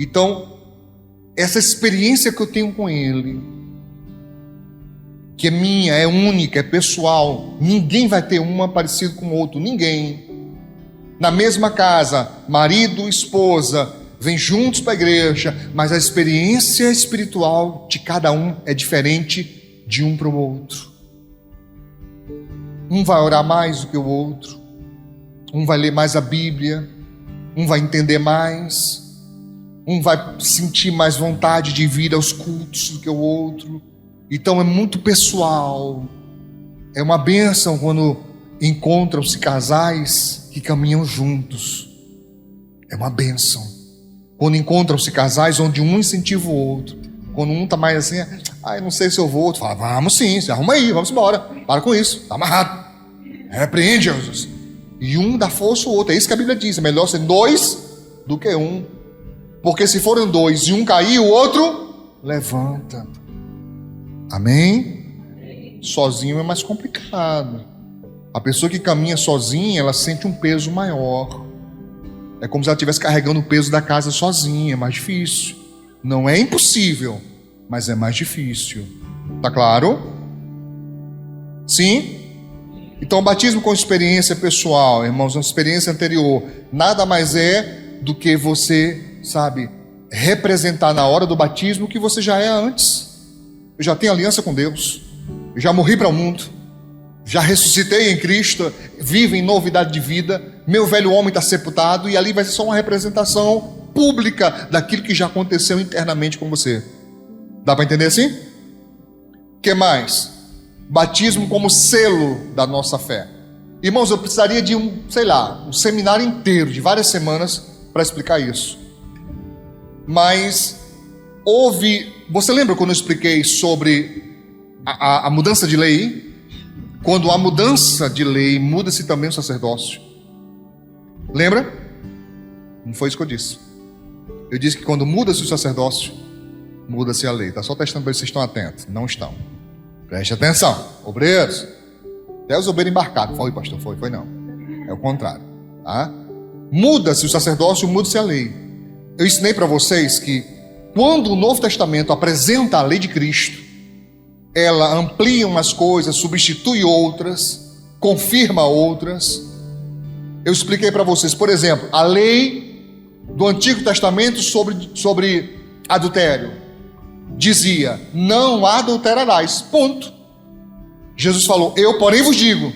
Então, essa experiência que eu tenho com Ele, que é minha, é única, é pessoal, ninguém vai ter uma parecida com o outro, ninguém. Na mesma casa, marido e esposa, vêm juntos para a igreja, mas a experiência espiritual de cada um é diferente de um para o outro. Um vai orar mais do que o outro, um vai ler mais a Bíblia, um vai entender mais, um vai sentir mais vontade de vir aos cultos do que o outro. Então é muito pessoal. É uma bênção quando encontram-se casais que caminham juntos. É uma bênção quando encontram-se casais onde um incentiva o outro. Quando um está mais assim, eu não sei se eu vou, outro fala, vamos sim, se arruma aí, vamos embora, para com isso, está amarrado, repreende, Jesus. E um dá força ao outro. É isso que a Bíblia diz, é melhor ser dois do que um, porque se forem dois e um cair, o outro levanta. Amém? Sozinho é mais complicado. A pessoa que caminha sozinha, ela sente um peso maior. É como se ela estivesse carregando o peso da casa sozinha, é mais difícil. Não é impossível, mas é mais difícil. Tá claro? Sim? Então, o batismo com experiência pessoal, irmãos, uma experiência anterior, nada mais é do que você, representar na hora do batismo o que você já é antes. Eu já tenho aliança com Deus, eu já morri para o mundo, já ressuscitei em Cristo, vivo em novidade de vida, meu velho homem está sepultado, e ali vai ser só uma representação pública daquilo que já aconteceu internamente com você. Dá para entender assim? O que mais? Batismo como selo da nossa fé. Irmãos, eu precisaria de um seminário inteiro, de várias semanas, para explicar isso. Mas você lembra quando eu expliquei sobre a mudança de lei? Quando há mudança de lei, muda-se também o sacerdócio. Lembra? Não foi isso que eu disse. Eu disse que quando muda-se o sacerdócio, muda-se a lei. Está só testando para ver se vocês estão atentos. Não estão. Preste atenção, obreiros. Até os obreiros embarcados. Foi, pastor, foi não. É o contrário, tá? Muda-se o sacerdócio, muda-se a lei. Eu ensinei para vocês que quando o Novo Testamento apresenta a lei de Cristo, ela amplia umas coisas, substitui outras, confirma outras. Eu expliquei para vocês, por exemplo, a lei do Antigo Testamento sobre adultério dizia: não adulterarás, ponto. Jesus falou: eu porém vos digo,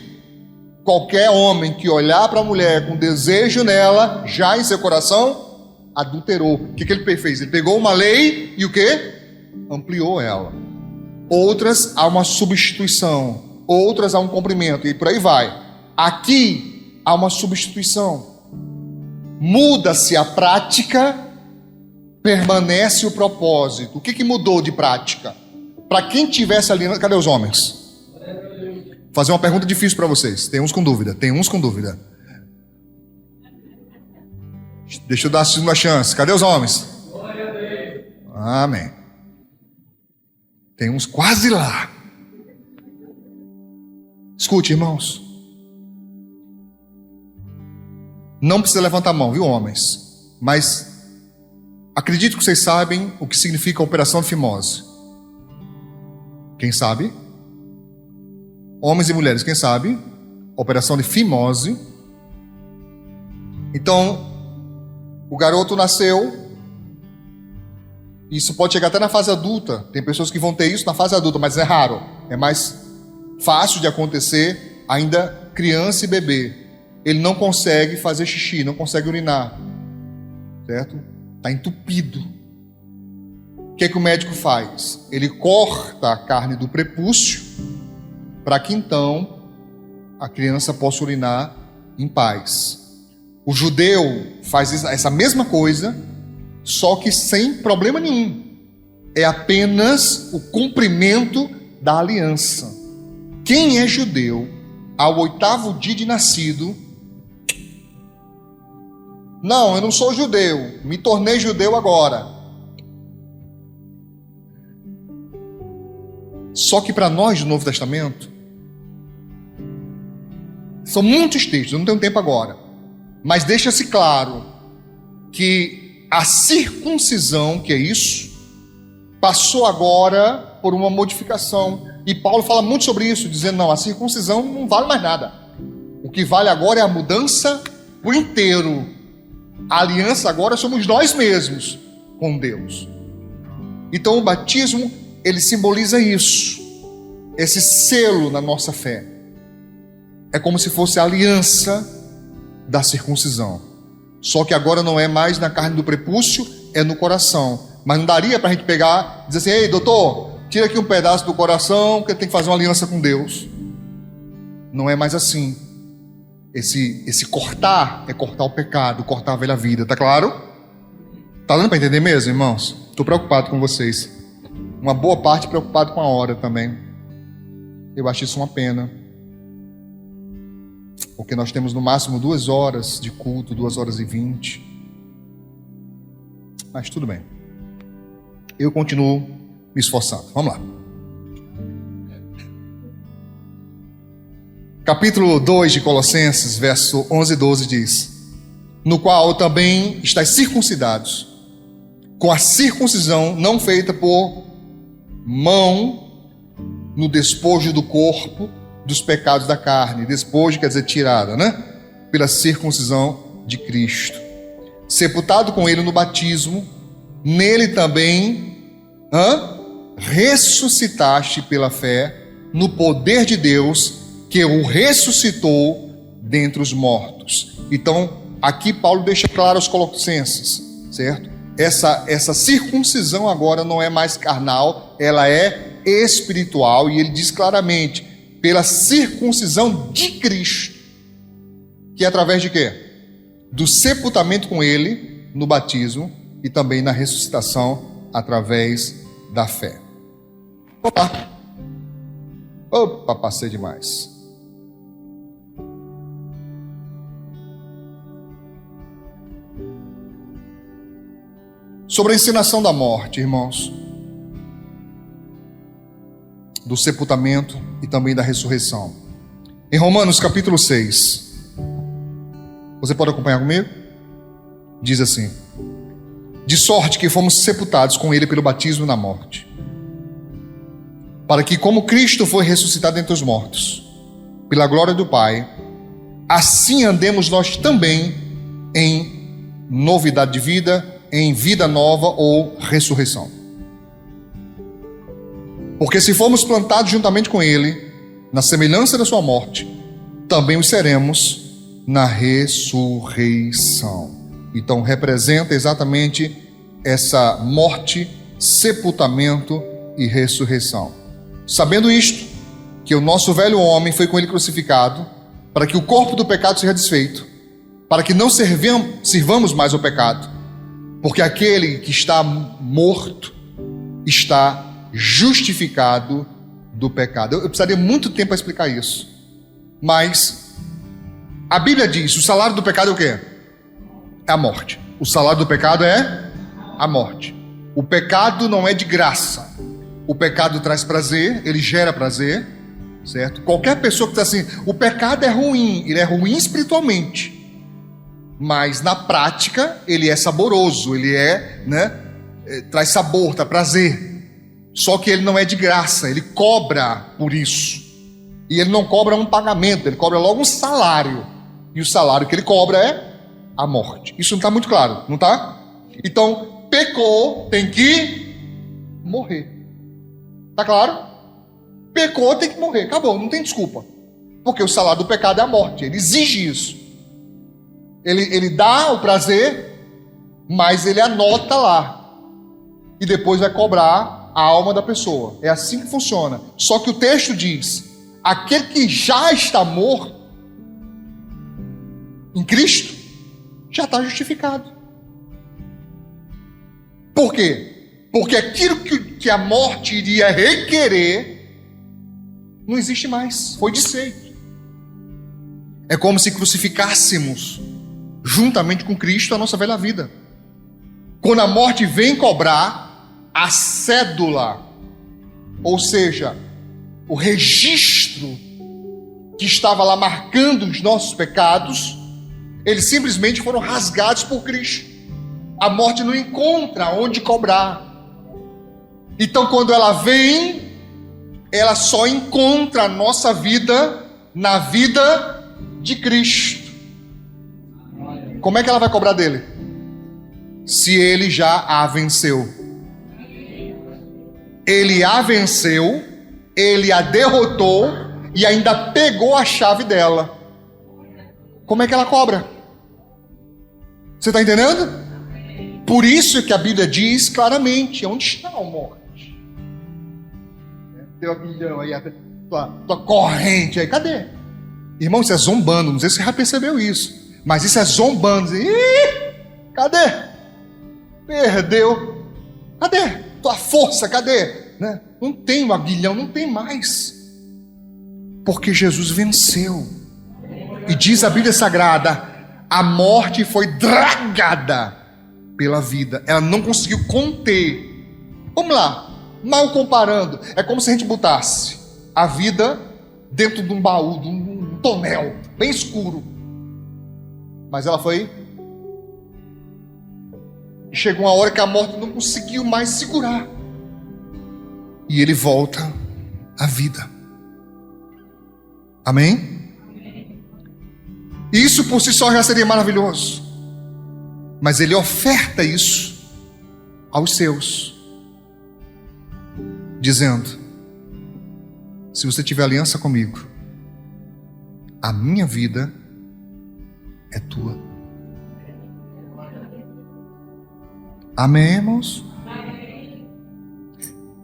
qualquer homem que olhar para a mulher com desejo nela, já em seu coração adulterou. O que ele fez? Ele pegou uma lei e o que? Ampliou ela. Outras há uma substituição, outras há um cumprimento, e por aí vai. Aqui há uma substituição. Muda-se a prática, permanece o propósito. O que mudou de prática? Para quem tivesse ali, cadê os homens? Vou fazer uma pergunta difícil para vocês. Tem uns com dúvida. Deixa eu dar a segunda chance. Cadê os homens? Amém. Tem uns quase lá. Escute, irmãos. Não precisa levantar a mão, viu, homens? Mas acredito que vocês sabem o que significa a operação de fimose. Quem sabe? Homens e mulheres, quem sabe? Operação de fimose. Então, o garoto nasceu. Isso pode chegar até na fase adulta. Tem pessoas que vão ter isso na fase adulta, mas é raro. É mais fácil de acontecer ainda criança e bebê. Ele não consegue fazer xixi, não consegue urinar, certo? Está entupido. O que o médico faz? Ele corta a carne do prepúcio para que então a criança possa urinar em paz. O judeu faz essa mesma coisa, só que sem problema nenhum. É apenas o cumprimento da aliança. Quem é judeu, ao 8º dia de nascido, não, eu não sou judeu, me tornei judeu agora. Só que para nós do Novo Testamento, são muitos textos, eu não tenho tempo agora, mas deixa-se claro que a circuncisão, que é isso, passou agora por uma modificação. E Paulo fala muito sobre isso, dizendo, não, a circuncisão não vale mais nada. O que vale agora é a mudança por inteiro. A aliança agora somos nós mesmos com Deus. Então o batismo, ele simboliza isso, esse selo na nossa fé. É como se fosse a aliança da circuncisão. Só que agora não é mais na carne do prepúcio, é no coração. Mas não daria para a gente pegar e dizer assim, ei, doutor, tira aqui um pedaço do coração, porque tem que fazer uma aliança com Deus. Não é mais assim. Esse cortar é cortar o pecado, cortar a velha vida, tá claro? Tá dando para entender mesmo, irmãos? Estou preocupado com vocês. Uma boa parte preocupado com a hora também. Eu acho isso uma pena. Porque nós temos no máximo 2 horas de culto, 2h20. Mas tudo bem. Eu continuo me esforçando. Vamos lá. Capítulo 2 de Colossenses, verso 11 e 12 diz: no qual também estáis circuncidados, com a circuncisão não feita por mão, no despojo do corpo, dos pecados da carne. Despojo quer dizer tirada, né? Pela circuncisão de Cristo. Sepultado com ele no batismo, nele também ressuscitaste pela fé no poder de Deus, que o ressuscitou dentre os mortos. Então, aqui Paulo deixa claro aos Colossenses, certo? Essa circuncisão agora não é mais carnal, ela é espiritual, e ele diz claramente, pela circuncisão de Cristo, que é através de quê? Do sepultamento com ele no batismo e também na ressuscitação através da fé. Opa, passei demais. Sobre a ensinação da morte, irmãos, do sepultamento e também da ressurreição. Em Romanos capítulo 6, você pode acompanhar comigo? Diz assim: de sorte que fomos sepultados com ele pelo batismo na morte, para que, como Cristo foi ressuscitado dentre os mortos, pela glória do Pai, assim andemos nós também em novidade de vida, em vida nova ou ressurreição. Porque se formos plantados juntamente com ele, na semelhança da sua morte, também o seremos na ressurreição. Então representa exatamente essa morte, sepultamento e ressurreição. Sabendo isto, que o nosso velho homem foi com ele crucificado, para que o corpo do pecado seja desfeito, para que não sirvamos mais ao pecado, porque aquele que está morto está justificado do pecado. Eu precisaria muito tempo para explicar isso, mas a Bíblia diz, o salário do pecado é o quê? É a morte. O salário do pecado é a morte. O pecado não é de graça. O pecado traz prazer, ele gera prazer, certo? Qualquer pessoa que está assim, o pecado é ruim, ele é ruim espiritualmente, mas na prática ele é saboroso, ele traz sabor, traz prazer. Só que ele não é de graça, ele cobra por isso. E ele não cobra um pagamento, ele cobra logo um salário. E o salário que ele cobra é a morte. Isso não está muito claro, não está? Então, pecou, tem que morrer. Está claro? Pecou, tem que morrer. Acabou, não tem desculpa. Porque o salário do pecado é a morte, ele exige isso. Ele dá o prazer, mas ele anota lá. E depois vai cobrar a alma da pessoa. É assim que funciona. Só que o texto diz, aquele que já está morto em Cristo, já está justificado. Por quê? Porque aquilo que a morte iria requerer, não existe mais, foi desfeito. É como se crucificássemos juntamente com Cristo a nossa velha vida. Quando a morte vem cobrar a cédula, ou seja, o registro que estava lá marcando os nossos pecados, eles simplesmente foram rasgados por Cristo. A morte não encontra onde cobrar. Então, quando ela vem, ela só encontra a nossa vida na vida de Cristo. Como é que ela vai cobrar dele? Se ele já a venceu. Ele a venceu, ele a derrotou e ainda pegou a chave dela. Como é que ela cobra? Você está entendendo? Por isso que a Bíblia diz claramente: onde está a morte? Teu aguilhão aí, tua corrente aí, cadê? Irmão, isso é zombando, não sei se você já percebeu isso, mas isso é zombando. Ih, cadê? Perdeu. Cadê? Tua força, cadê? Né? Não tem o aguilhão, não tem mais. Porque Jesus venceu. E diz a Bíblia Sagrada: a morte foi dragada pela vida. Ela não conseguiu conter. Vamos lá, mal comparando, é como se a gente botasse a vida dentro de um baú, de um tonel bem escuro. Mas ela foi. E chegou uma hora que a morte não conseguiu mais segurar. E ele volta à vida. Amém? Isso por si só já seria maravilhoso. Mas ele oferta isso aos seus, dizendo: se você tiver aliança comigo, a minha vida é tua. Amém, irmãos?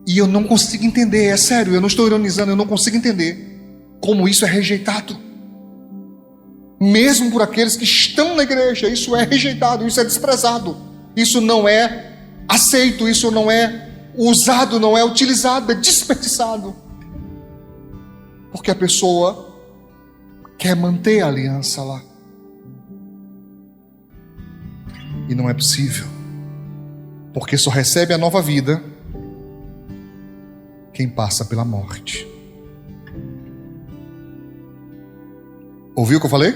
E eu não consigo entender, é sério, eu não estou ironizando, eu não consigo entender como isso é rejeitado. Mesmo por aqueles que estão na igreja, isso é rejeitado, isso é desprezado, isso não é aceito, isso não é usado, não é utilizado, é desperdiçado. Porque a pessoa quer manter a aliança lá. E não é possível. Porque só recebe a nova vida quem passa pela morte. Ouviu o que eu falei?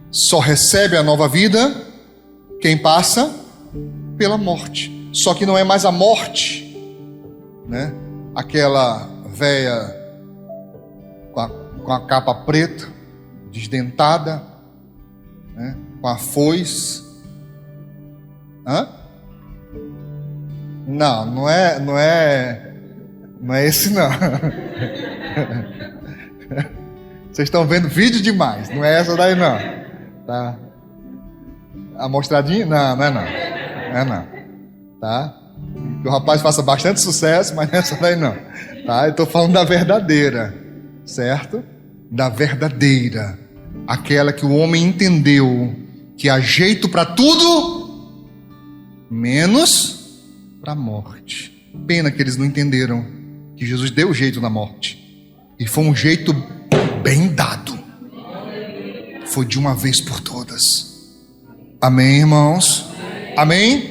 Só recebe a nova vida quem passa pela morte. Só que não é mais a morte, né? Aquela véia com a capa preta, desdentada, né? Com a foice. Não é esse não. Vocês estão vendo vídeo demais. Não é essa daí não. Tá? A mostradinha? Não é não. Tá? Que o rapaz faça bastante sucesso, mas nessa daí não. Tá? Eu estou falando da verdadeira, certo? Da verdadeira, aquela que o homem entendeu que há jeito para tudo, menos para a morte. Pena que eles não entenderam que Jesus deu jeito na morte, e foi um jeito bem dado. Foi de uma vez por todas. Amém, irmãos? Amém?